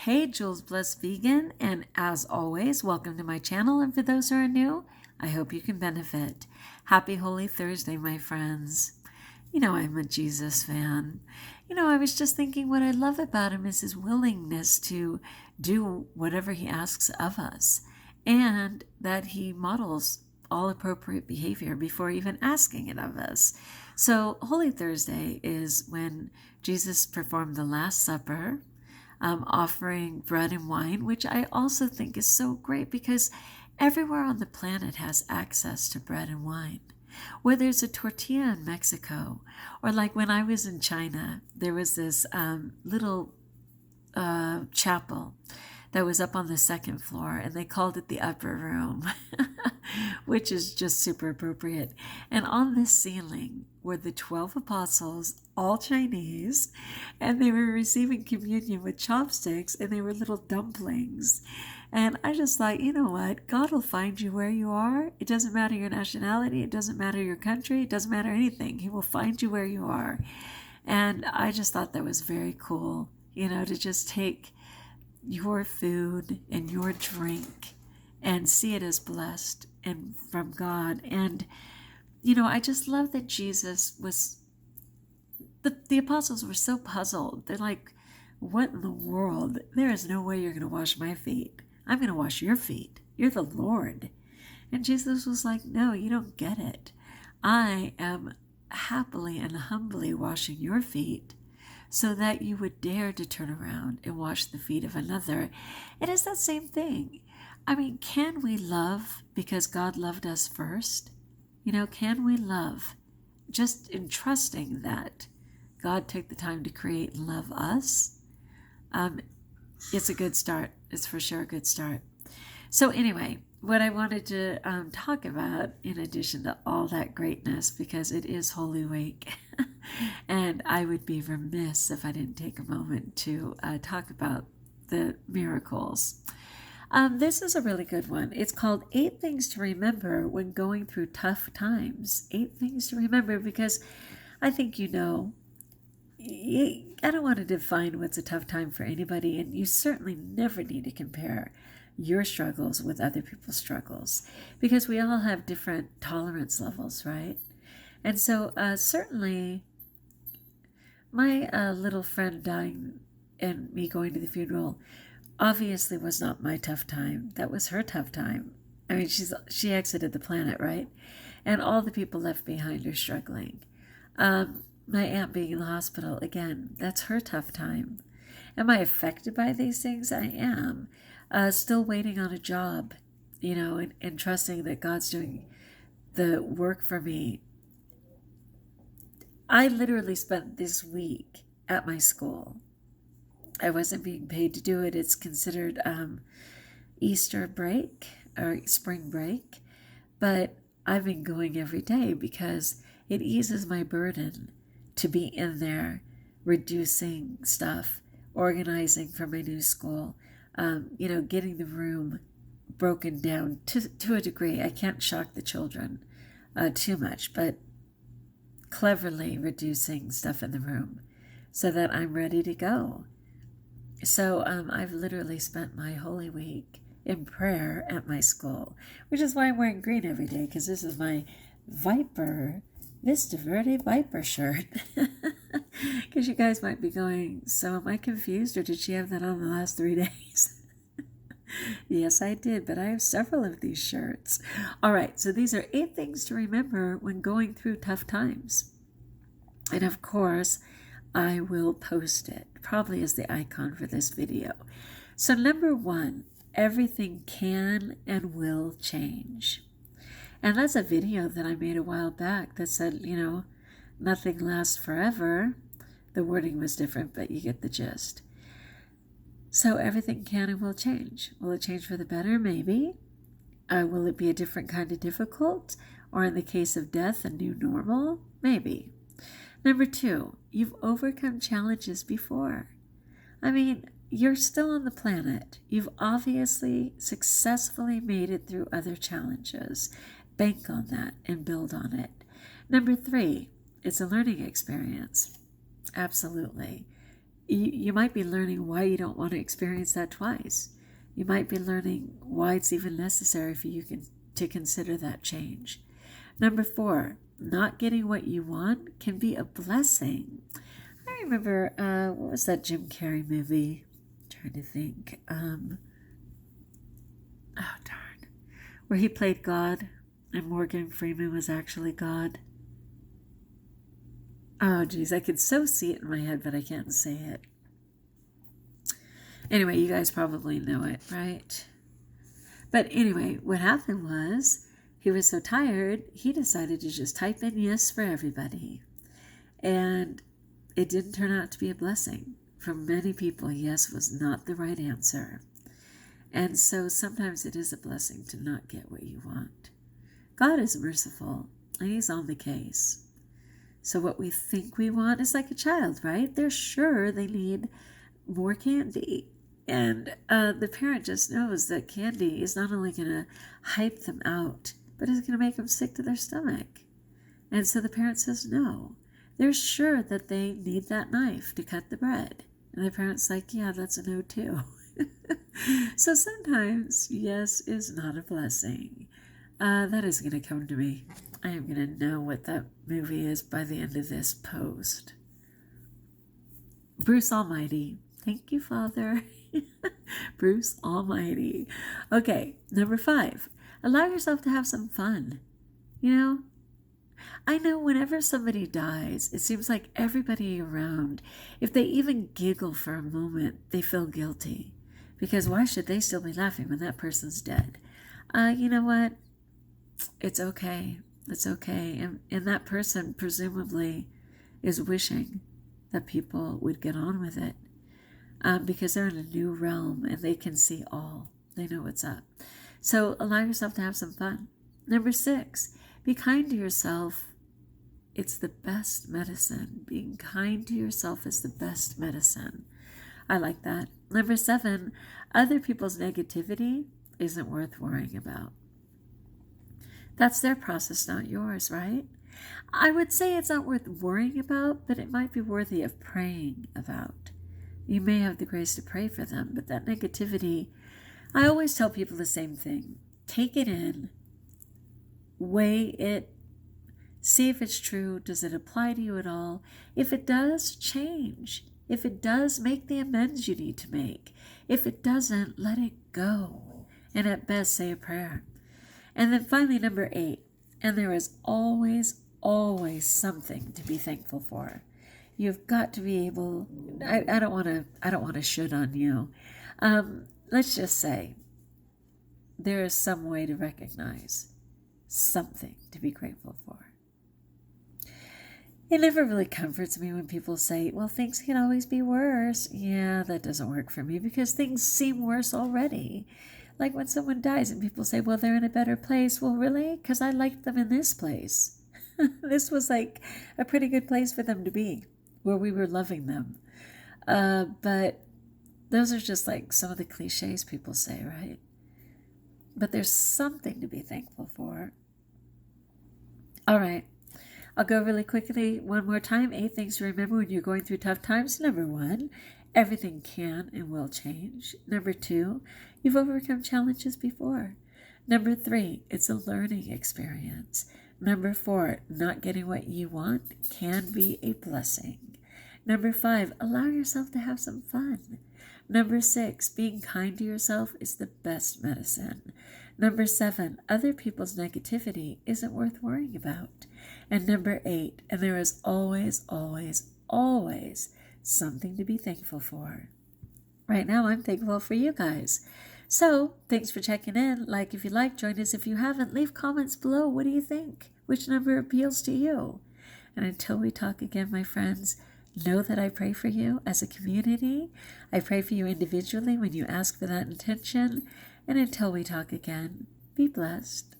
Hey, Jules Blessed Vegan, and as always, welcome to my channel. And for those who are new, I hope you can benefit. Happy Holy Thursday, my friends. You know, I'm a Jesus fan. I was just thinking what I love about him is his willingness to do whatever he asks of us, and that he models all appropriate behavior before even asking it of us. So, Holy Thursday is when Jesus performed the Last Supper, offering bread and wine, which I also think is so great because everywhere on the planet has access to bread and wine. Whether it's a tortilla in Mexico, or like when I was in China, there was this little chapel that was up on the second floor, and they called it the upper room, which is just super appropriate. And on this ceiling were the 12 apostles, all Chinese, and they were receiving communion with chopsticks, and they were little dumplings. And I just thought, you know what? God will find you where you are. It doesn't matter your nationality. It doesn't matter your country. It doesn't matter anything. He will find you where you are. And I just thought that was very cool, to just take your food and your drink and see it as blessed and from God. And, I just love that Jesus was, the apostles were so puzzled. They're like, what in the world? There is no way you're going to wash my feet. I'm going to wash your feet. You're the Lord. And Jesus was like, no, you don't get it. I am happily and humbly washing your feet so that you would dare to turn around and wash the feet of another. It is that same thing. I mean, can we love because God loved us first? Can we love just in trusting that God took the time to create and love us? It's a good start. It's for sure a good start. So anyway, what I wanted to talk about, in addition to all that greatness, because it is Holy Week, and I would be remiss if I didn't take a moment to talk about the miracles. This is a really good one. It's called 8 Things to Remember When Going Through Tough Times. 8 things to remember, because I think I don't want to define what's a tough time for anybody, and you certainly never need to compare your struggles with other people's struggles, because we all have different tolerance levels, right? And so certainly my little friend dying and me going to the funeral obviously was not my tough time. That was her tough time. I mean, she exited the planet, right? And all the people left behind are struggling. My aunt being in the hospital, again, that's her tough time. Am I affected by these things? I am. Still waiting on a job, and trusting that God's doing the work for me. I literally spent this week at my school. I wasn't being paid to do it. It's considered Easter break or spring break, but I've been going every day because it eases my burden to be in there reducing stuff, organizing for my new school, getting the room broken down to a degree. I can't shock the children too much, but cleverly reducing stuff in the room so that I'm ready to go. So I've literally spent my Holy Week in prayer at my school, which is why I'm wearing green every day, because this is my Vista Verde Viper shirt. Because you guys might be going, so am I confused, or did she have that on the last 3 days? Yes, I did, but I have several of these shirts. All right, so these are 8 things to remember when going through tough times. And of course, I will post it, probably as the icon for this video. So number 1, everything can and will change. And that's a video that I made a while back that said, nothing lasts forever. The wording was different, but you get the gist. So everything can and will change. Will it change for the better? Maybe. Will it be a different kind of difficult? Or in the case of death, a new normal? Maybe. Number 2, you've overcome challenges before. I mean, you're still on the planet. You've obviously successfully made it through other challenges. Bank on that and build on it. Number 3, it's a learning experience. Absolutely. you might be learning why you don't want to experience that twice. You might be learning why it's even necessary for you to consider that change. Number 4, not getting what you want can be a blessing. I remember, what was that Jim Carrey movie? I'm trying to think. Oh, darn. Where he played God and Morgan Freeman was actually God. Oh, geez, I could so see it in my head, but I can't say it. Anyway, you guys probably know it, right? But anyway, what happened was he was so tired, he decided to just type in yes for everybody. And it didn't turn out to be a blessing. For many people, yes was not the right answer. And so sometimes it is a blessing to not get what you want. God is merciful, and he's on the case. So what we think we want is like a child, right? They're sure they need more candy. And the parent just knows that candy is not only going to hype them out, but it's going to make them sick to their stomach. And so the parent says no. They're sure that they need that knife to cut the bread. And the parent's like, yeah, that's a no too. So sometimes yes is not a blessing. That is going to come to me. I am going to know what that movie is by the end of this post. Bruce Almighty. Thank you, Father. Bruce Almighty. Okay, number 5. Allow yourself to have some fun. I know whenever somebody dies, it seems like everybody around, if they even giggle for a moment, they feel guilty. Because why should they still be laughing when that person's dead? You know what? It's okay. It's okay. And that person presumably is wishing that people would get on with it. Because they're in a new realm and they can see all. They know what's up. So allow yourself to have some fun. Number 6, be kind to yourself. It's the best medicine. Being kind to yourself is the best medicine. I like that. Number 7, other people's negativity isn't worth worrying about. That's their process, not yours, right? I would say it's not worth worrying about, but it might be worthy of praying about. You may have the grace to pray for them, but that negativity, I always tell people the same thing. Take it in, weigh it, see if it's true. Does it apply to you at all? If it does, change. If it does, make the amends you need to make. If it doesn't, let it go. And at best, say a prayer. And then finally, number 8, and there is always, always something to be thankful for. You've got to be able, I don't want to should on you. Let's just say there is some way to recognize something to be grateful for. It never really comforts me when people say, well, things can always be worse. Yeah, that doesn't work for me because things seem worse already. Like when someone dies and people say, well, they're in a better place. Well, really? Because I liked them in this place. This was like a pretty good place for them to be, where we were loving them. But those are just like some of the cliches people say, right? But there's something to be thankful for. All right. I'll go really quickly one more time. 8 things to remember when you're going through tough times. Number 1, everything can and will change. Number 2, you've overcome challenges before. Number 3, it's a learning experience. Number 4, not getting what you want can be a blessing. Number 5, allow yourself to have some fun. Number 6, being kind to yourself is the best medicine. Number 7, other people's negativity isn't worth worrying about. And number 8, and there is always, always, always something to be thankful for. Right now, I'm thankful for you guys. So, thanks for checking in. Like if you like, join us if you haven't. Leave comments below. What do you think? Which number appeals to you? And until we talk again, my friends, know that I pray for you as a community. I pray for you individually when you ask for that intention. And until we talk again, be blessed.